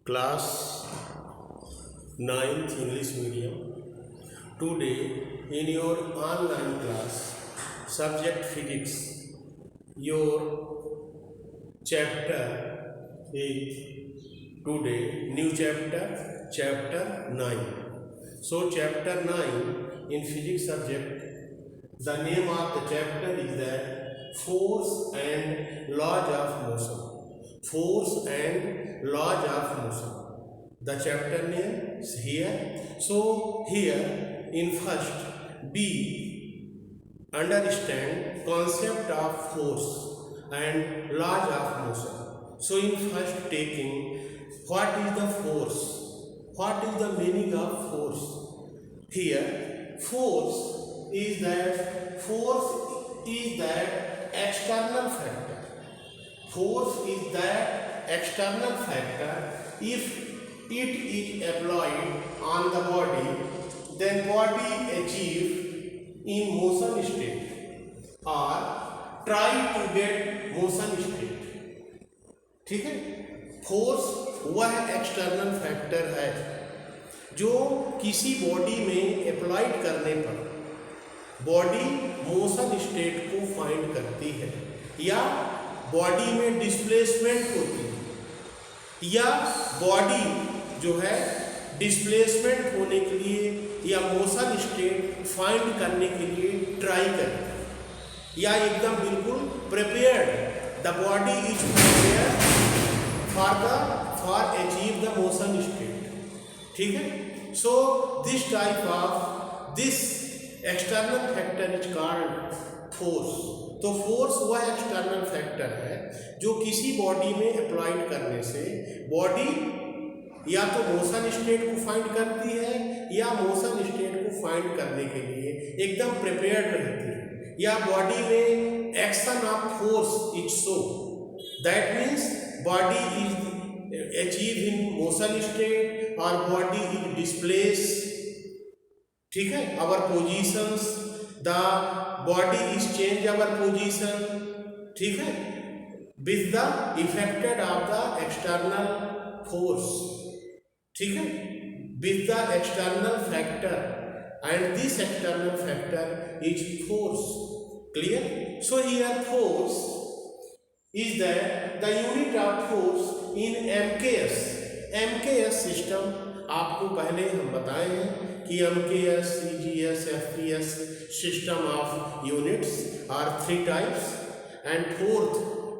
Class 9th English medium. Today in your online class, subject physics, your chapter is today new chapter 9. So chapter 9 in physics subject, the name of the chapter is that force and laws of motion. Force and laws of motion. The chapter name is here. So here in first we understand concept of force and laws of motion. So in first taking, what is the force? What is the meaning of force? Here force is that external factor. Force is that external factor. If it is applied on the body, then body achieve in motion state or try to get motion state. ठीक है, force वह external factor है जो किसी body में applied करने पर body motion state को फाइंड करती है या बॉडी में डिस्प्लेसमेंट होती है या बॉडी जो है डिस्प्लेसमेंट होने के लिए या मोशन स्टेट फाइंड करने के लिए ट्राई करती है या एकदम बिल्कुल prepared, the body is prepared for achieve the motion state. ठीक है, so this type of this external factor is called force. तो फोर्स वह एक्सटर्नल फैक्टर है जो किसी बॉडी में अप्लाइड करने से बॉडी या तो मोशन स्टेट को फाइंड करती है या मोशन स्टेट को फाइंड करने के लिए एकदम प्रिपेयर्ड रहती है या बॉडी में action of force is show. That means body is achieve in motion state और बॉडी इज डिस्प्लेस. ठीक है, our positions, the body is change our position. ठीक है, with the effected of the external force. ठीक है, with the external factor and this external factor is force. Clear? So here force is that the unit of force in MKS. MKS system आपको पहले हम बताए हैं कि MKS, CGS, FPS system of units are 3 types and 4th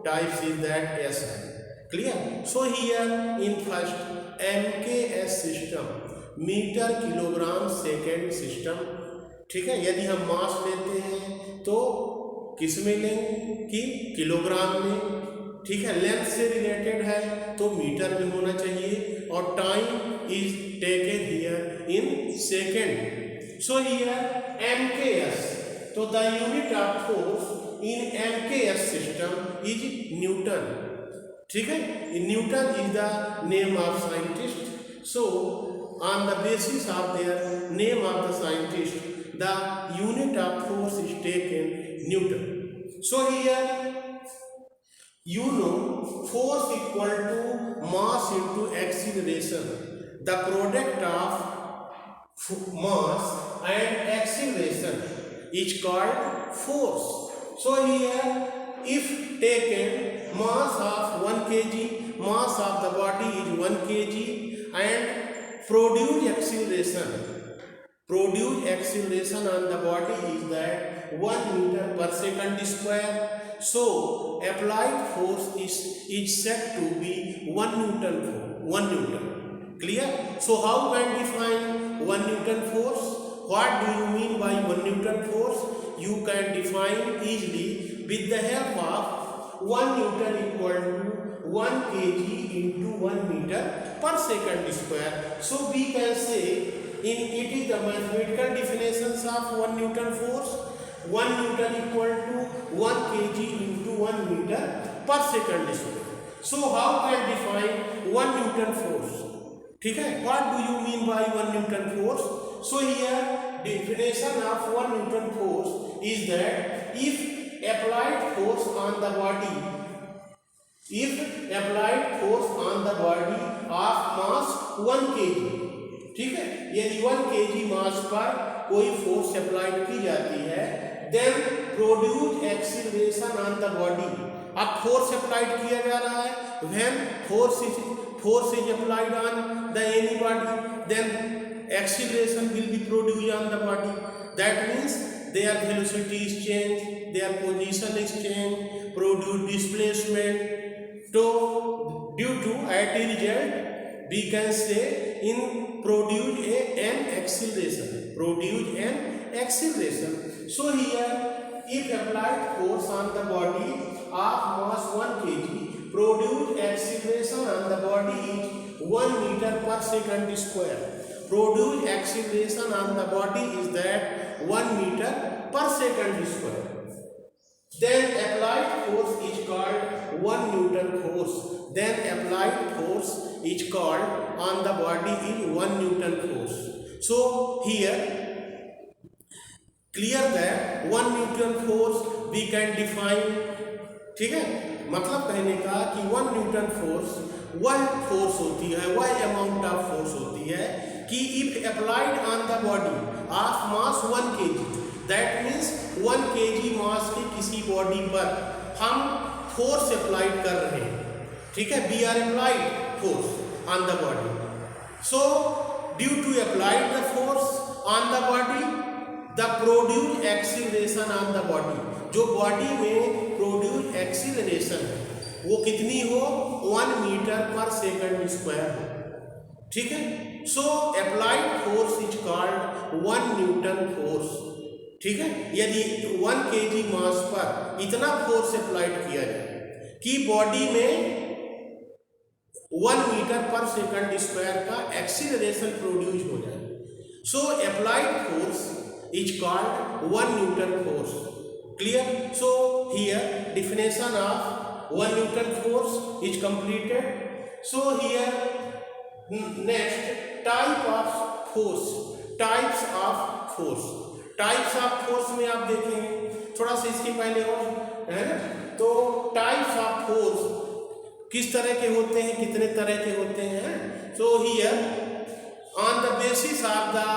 type is that SI. Clear? So here in first MKS system, metre kilogram second system. ठीक है, यदि हम मास लेते हैं तो किस में लेंगे कि किलोग्राम में. ठीक है, लेंथ से रिलेटेड है तो मीटर में होना चाहिए और time is taken here in second. So here MKS, तो the unit of force in MKS system is Newton. ठीक है, Newton is the name of scientist. So on the basis of their name of the scientist, the unit of force is taken Newton. So here you know force equal to mass into acceleration. The product of mass and acceleration is called force. So here if taken mass of 1 kg, mass of the body is 1 kg and produce acceleration on the body is that 1 meter per second square. So applied force is said to be 1 Newton. Clear? So how can define 1 Newton force? What do you mean by 1 Newton force? You can define easily with the help of 1 Newton equal to 1 kg into 1 meter per second square. So we can say it is the mathematical definitions of 1 Newton force. 1 Newton equal to 1 kg into 1 meter per second square. So how can define 1 Newton force? ठीक है, what do you mean by 1 Newton force? So here definition of 1 Newton force is that if applied force on the body, if applied force on the body of 1 kg, ठीक है, यदि 1 kg मास पर कोई force applied की जाती है, then produce acceleration on the body. अब force applied किया जा रहा है, when force is applied on the any body, then acceleration will be produced on the body. That means their velocity is changed, their position is changed, produce displacement. So due to at result we can say in produce an acceleration. So here if applied force on the body of mass 1 kg, produce acceleration on the body is 1 meter per second square. Produce acceleration on the body is that 1 meter per second square. Then applied force is called 1 Newton force. Then applied force is called on the body is 1 Newton force. So here clear that 1 Newton force we can define, ठीक है, मतलब कहने का कि 1 newton force वह force होती है, वह अमाउंट ऑफ फोर्स होती है कि if applied on the body of mass 1 kg, that means 1 kg मास के किसी बॉडी पर हम फोर्स अप्लाइड कर रहे हैं, ठीक है, we are applied force on the body. So due to applied the force on the body, the produce acceleration on the body, जो बॉडी में प्रोड्यूस एक्सीलरेशन है वो कितनी हो, 1 मीटर पर सेकंड स्क्वायर हो, ठीक है. So applied force is called 1 newton force, ठीक है. यदि 1 kg मास पर इतना फोर्स अप्लाइड किया जाए कि बॉडी में 1 मीटर पर सेकंड स्क्वायर का एक्सीलरेशन प्रोड्यूस हो जाए, सो applied force is called 1 Newton force. Clear? So here definition of 1 Newton force is completed. So here next type of force, types of force. Types of force में आप देखेंगे थोड़ा सा इसके पहले और है ना, तो types of force किस तरह के होते हैं, कितने तरह के होते हैं. So here on the basis of the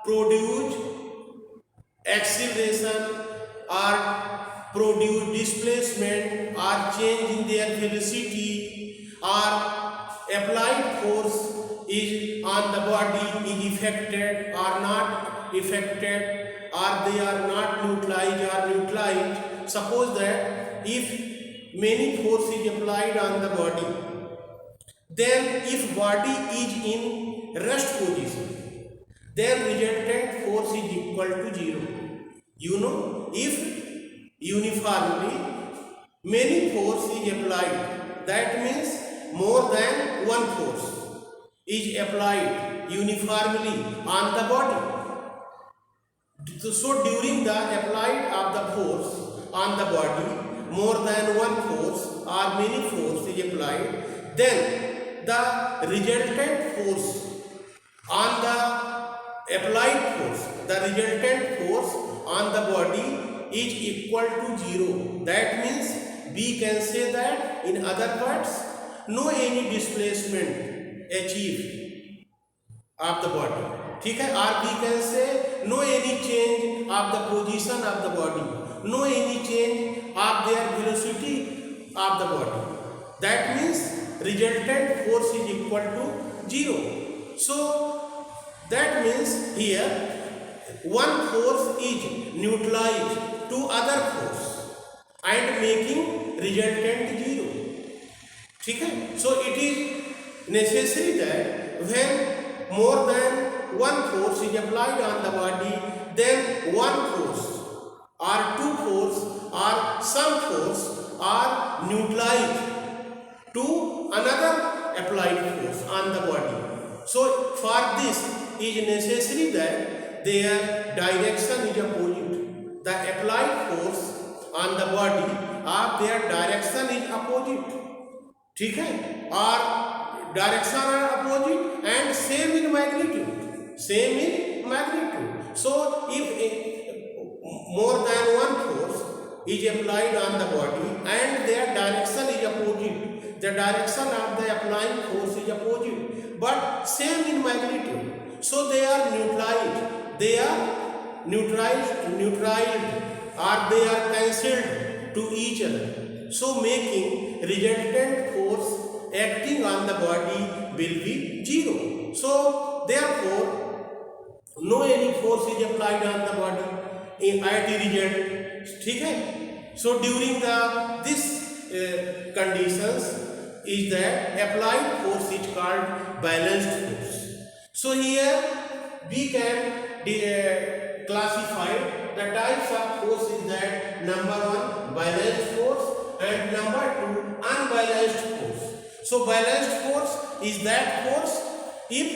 produced acceleration or produce displacement or change in their velocity or applied force is on the body is affected or not affected, or they are not neutralized or neutralized. Suppose that if many force is applied on the body, then if body is in rest position, then resultant force is equal to 0. You know, if uniformly many force is applied, that means more than one force is applied uniformly on the body. So during the applied of the force on the body, more than one force or many force is applied, then the resultant force on the applied force, the resultant force on the body is equal to 0. That means we can say that in other words, no any displacement achieved of the body, ठीक है, or we can say no any change of the position of the body, no any change of their velocity of the body. That means resultant force is equal to 0. So that means here one force is neutralized to other force and making resultant 0, ठीक है. So it is necessary that when more than one force is applied on the body, then one force or two force or some force are neutralized to another applied force on the body. So for this is necessary that their direction is opposite. The applied force on the body of their direction is opposite, ठीक है, और direction are opposite and same in magnitude, same in magnitude. So if more than one force is applied on the body and their direction is opposite, the direction of the applying force is opposite but same in magnitude, so they are neutralized, they are neutralized or they are cancelled to each other, so making resultant force acting on the body will be zero. So therefore no any force is applied on the body at the result, ठीक है. So during this conditions is that applied force is called balanced force. So here we can classify the types of force is that number one balanced force and number two unbalanced force. So balanced force is that force if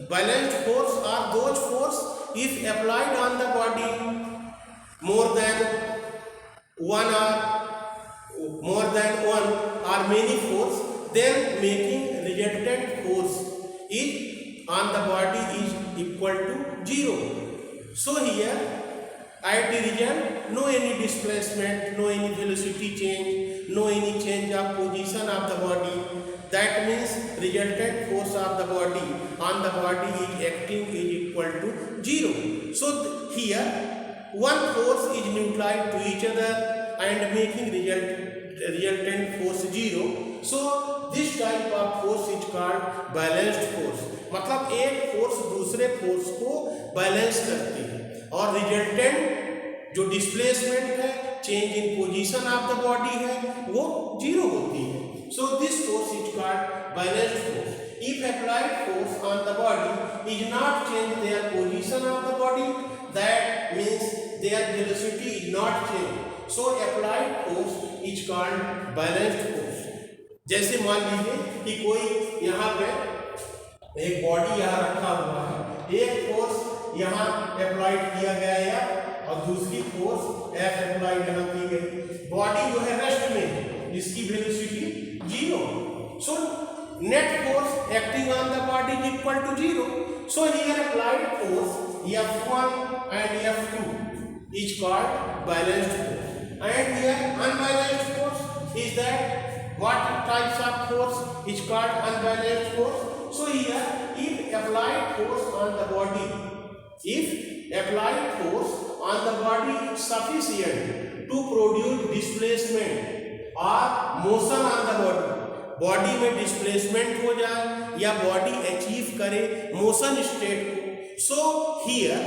balanced force are those force if applied on the body more than one or many force, then making resultant force is on the body is equal to zero. So here at the result no any displacement, no any velocity change, no any change of position of the body. That means resultant force of the body on the body is acting is equal to zero. So here one force is neutralized to each other and making resultant force zero. So this type of force is called balanced force. मतलब एक force दूसरे force को balance करती है और resultant जो displacement है, change in position of the body है, वो जीरो होती है. So this force is called balanced force. If applied force on the body is not change their position of the body, that means their velocity is not changed. So applied force is called balanced force. जैसे मान लीजिए कि कोई यहाँ पे एक body यहाँ रखा हुआ है, एक फोर्स यहाँ अप्लाइड किया गया है और दूसरी फोर्स एफ अप्लाइड यहाँ की गई. बॉडी जो है रेस्ट में है, इसकी velocity zero. So net force acting on the body is equal to zero. So here applied force F1 and F2 is called balanced force. And here unbalanced force is that what types of force is called unbalanced force. So here if applied force on the body, if applied force on the body is sufficient to produce displacement or motion on the body, body में displacement हो जाए या body achieve करे motion state को, so here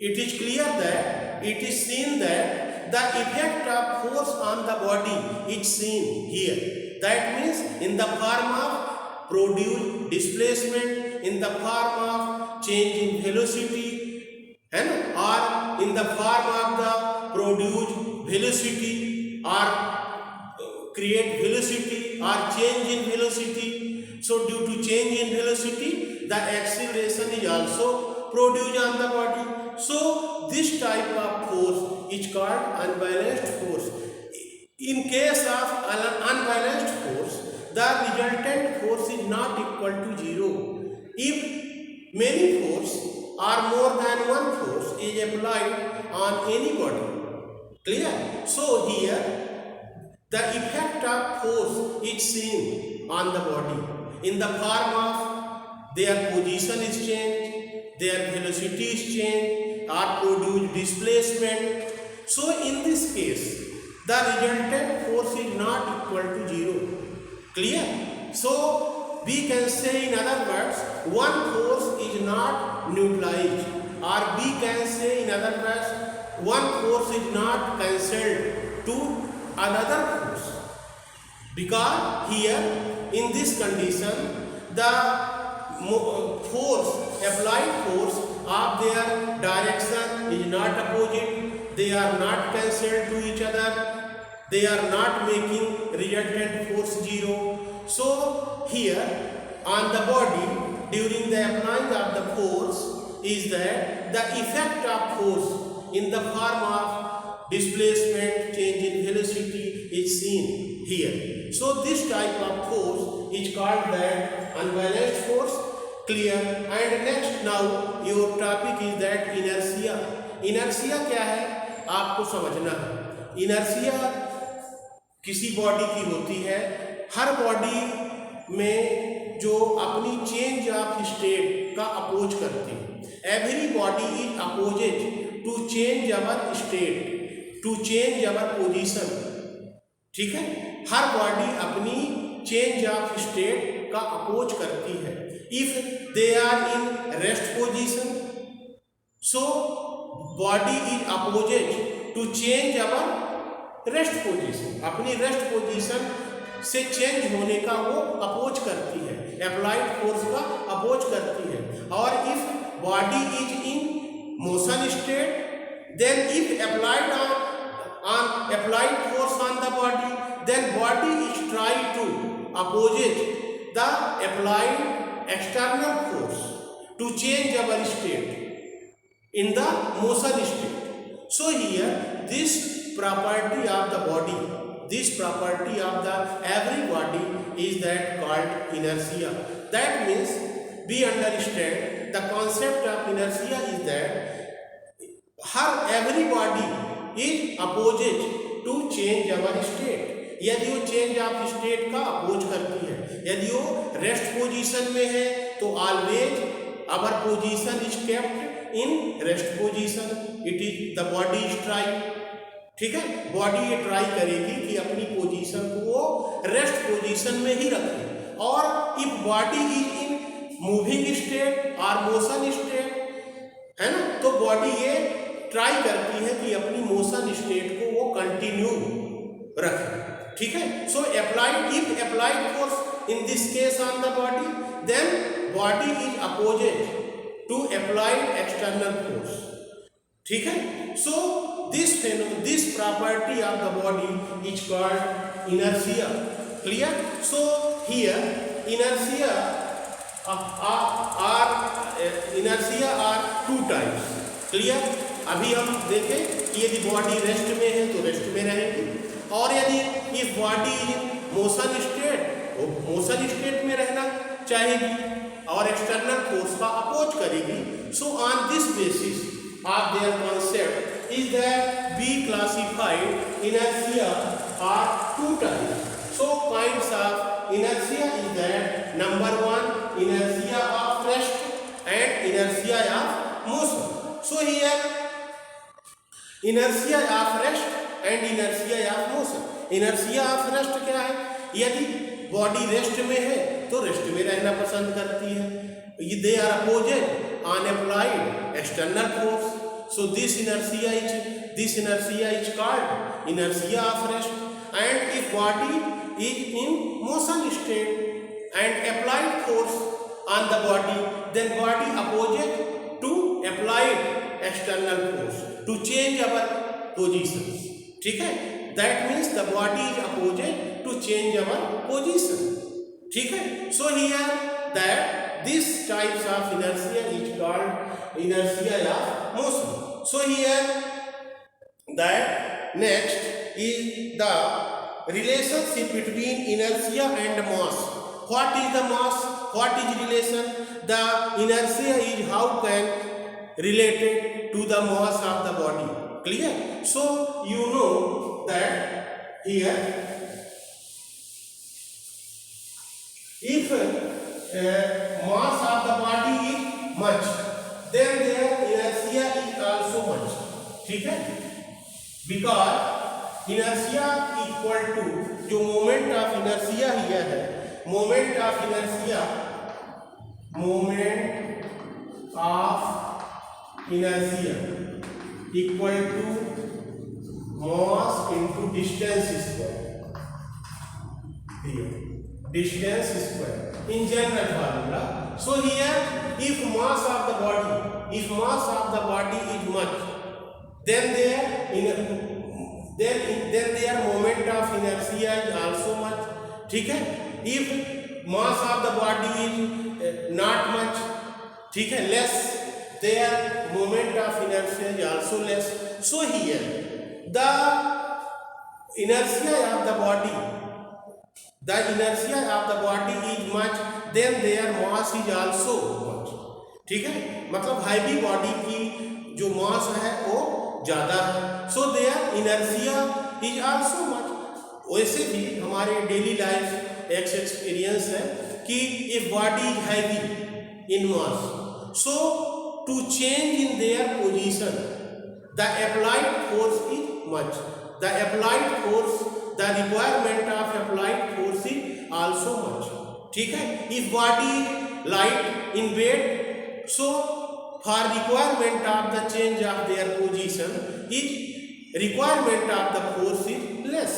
it is clear that it is seen that the effect of force on the body is seen here. That means in the form of produce displacement, in the form of change in velocity, है ना, और in the form of the produce velocity और create velocity or change in velocity. So due to change in velocity, the acceleration is also produced on the body. So this type of force is called unbalanced force. In case of unbalanced force, the resultant force is not equal to zero. If many force or more than one force is applied on any body, clear? So here the effect of force is seen on the body in the form of their position is changed, their velocity is changed, or produce displacement. So in this case, the resultant force is not equal to zero. Clear? So we can say in other words, one force is not neutralized, or we can say in other words, one force is not cancelled to another force, because here in this condition the force, applied force of their direction is not opposite, they are not cancelled to each other, they are not making resultant force zero. So here on the body during the applying of the force is that the effect of force in the form of displacement, change in velocity is seen here. So this type of force is called that unbalanced force. Clear? And next now your topic is that inertia. Inertia क्या है आपको समझना है. Inertia किसी body की होती है, हर बॉडी में जो अपनी चेंज ऑफ स्टेट का अपोज करती है। Every body is opposed to change our state, to change our position. ठीक है, हर बॉडी अपनी चेंज ऑफ स्टेट का अपोज करती है। If they are in rest position, so body is opposed to change our rest position, अपनी rest position से change होने का वो अपोज करती है, अप्लाइड फोर्स का अपोज करती है। और if body is in motion state, then if applied on applied force on the body, then body is try to oppose the applied external force to change our state in the motion state. So here this property of the body, this property of the every body is that called inertia. That means we understand the concept of inertia is that every body is opposite to change our state. यदि वो change of state का oppose करती है, यदि वो rest position में है तो always our position is kept in rest position, it is the body is try. ठीक है, बॉडी ये ट्राई करेगी कि अपनी पोजीशन को वो रेस्ट पोजीशन में ही रखे। और if body is in moving state और मोशन स्टेट, है ना, तो बॉडी ये ट्राई करती है कि अपनी मोशन स्टेट को वो कंटिन्यू रखे। ठीक है, so applied, if applied force in this case on the body, then body is opposite to applied external force. ठीक है, so this property of the body is called inertia. Clear? So here inertia are two types. Clear? अभी हम देखें कि यदि body rest में है तो रेस्ट में रहेगी, और यदि इस बॉडी इन मोशन स्टेट, वो मोशन स्टेट में रहना चाहेगी और एक्सटर्नल फोर्स का अपोज करेगी। So on this basis of their concept is that we classified inertia are two types. So kinds of inertia is that number one inertia of rest and inertia of motion. So here inertia of rest and inertia of motion. Inertia of rest क्या है? यदि body rest में है तो rest में रहना पसंद करती है, they are opposite on applied external force. So this inertia is called inertia of rest. And if body is in motion state and applied force on the body, then body opposite to applied external force to change our positions. ठीक है, that means the body is opposite to change our position. ठीक है, so here that this types of inertia is called inertia of motion. So here that next is the relationship between inertia and mass. What is the mass? What is relation? The inertia is how can related to the mass of the body. Clear? So you know that here if mass of the body is much, then their inertia is also much. ठीक है, because inertia equal to जो moment of inertia here है, moment of inertia equal to mass into distance square. Here, distance square in general formula. So here, if mass of the body is much, then their moment of inertia is also much. ठीक है, if mass of the body is not much, ठीक है, less, their moment of inertia is also less. So here the inertia of the body is much, then their mass is also much. ठीक है, मतलब heavy body की जो मास है वो ज़्यादा है, so their inertia is also much. वैसे भी हमारे डेली लाइफ एक्सपीरियंस है कि if body is heavy in mass, so to change in their position the applied force is much, the applied force, the requirement of applied force is also much. ठीक है, if body light in weight, so for requirement of the change of their position is requirement of the force is less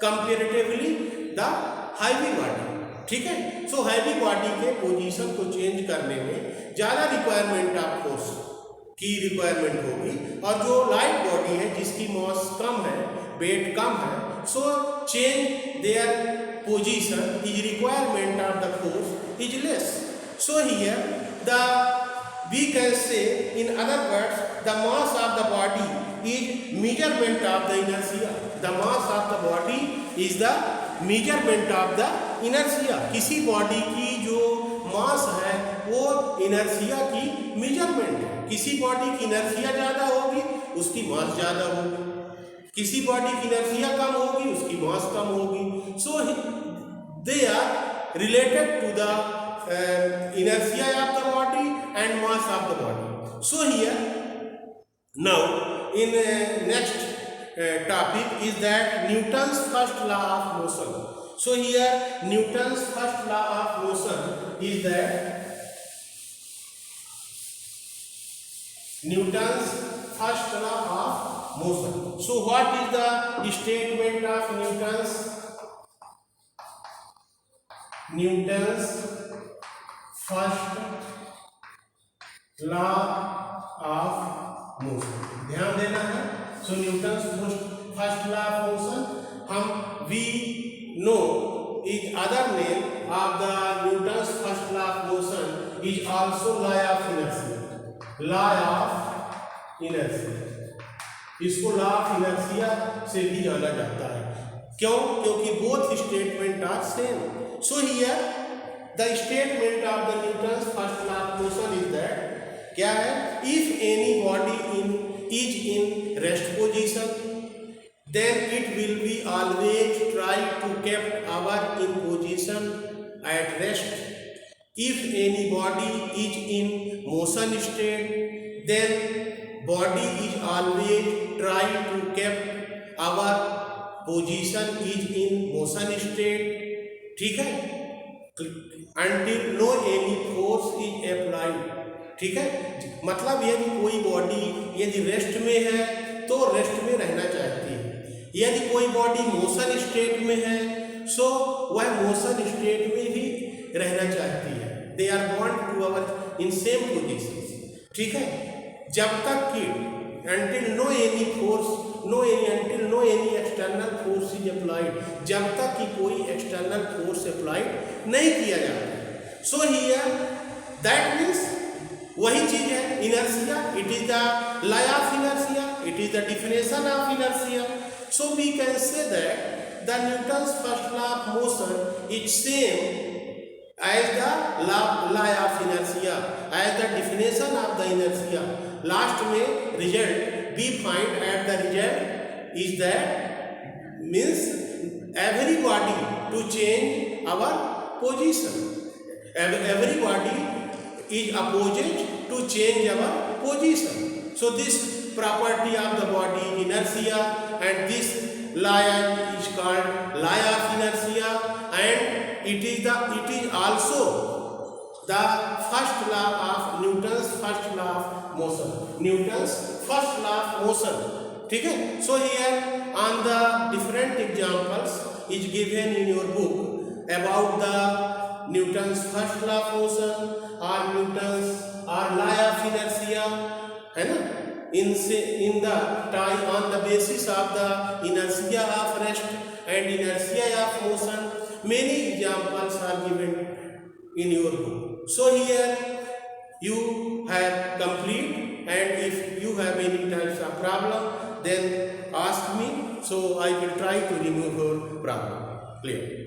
comparatively the heavy body. ठीक है, so heavy body के position को change करने में ज़्यादा requirement of force की requirement होगी, और जो लाइट बॉडी है जिसकी मास कम है, वेट कम है, so change their position is requirement of the force is less. So here the we can say, in other words, the mass of the body is measurement of the inertia. The mass of the body is the measurement of the inertia. किसी body की जो मास है वो inertia की measurement है। किसी body की inertia ज़्यादा होगी, उसकी मास ज़्यादा होगी। किसी बॉडी की इनर्सिया कम होगी, उसकी मास कम होगी। So they are related to the inertia of the body and mass of the body. So here now in next topic is that Newton's first law of motion. So here Newton's first law of motion is that Newton's first law of motion. So what is the statement of Newton's first law of motion? ध्यान देना है। So Newton's first law of motion, हम we know is other name of the Newton's first law of motion is also law of inertia. Law of inertia, इसको law of inertia से भी जाना जाता है। क्यों? क्योंकि both statement are same. So here the statement of the Newton's first law of motion is that, क्या है? If any body is in rest position, then it will be always try to keep our in position at rest. If any body is in motion state, then body is always try to keep our position is in motion state. ठीक है, until no any force is applied. ठीक है, मतलब यदि कोई body यदि rest में है तो रेस्ट में रहना चाहती है, यदि कोई बॉडी मोशन स्टेट में है सो वह मोशन स्टेट में ही रहना चाहती है। They are bound to our in same position. ठीक है, जब तक कि until no any force, until no any external force is applied, जब तक कि कोई external force applied नहीं किया जाता। So here that means वही चीज है inertia. It is the law of inertia. It is the definition of inertia. So we can say that the Newton's first law of motion is same as the law of inertia, as the definition of the inertia. Last में result we find at the result is that means everybody to change our position. Everybody is opposite to change our position. So this property of the body inertia, and this law is called law of inertia, and it is also the first law of Newton's first law of motion. Newton's first law of motion. ठीक है, so here on the different examples is given in your book about the Newton's first law of motion or Newton's or law of inertia, है ना? In the time on the basis of the inertia of rest and inertia of motion, many examples are given in your book. So here you have complete, and if you have any types of problem, then ask me, so I will try to remove your problem. Clear?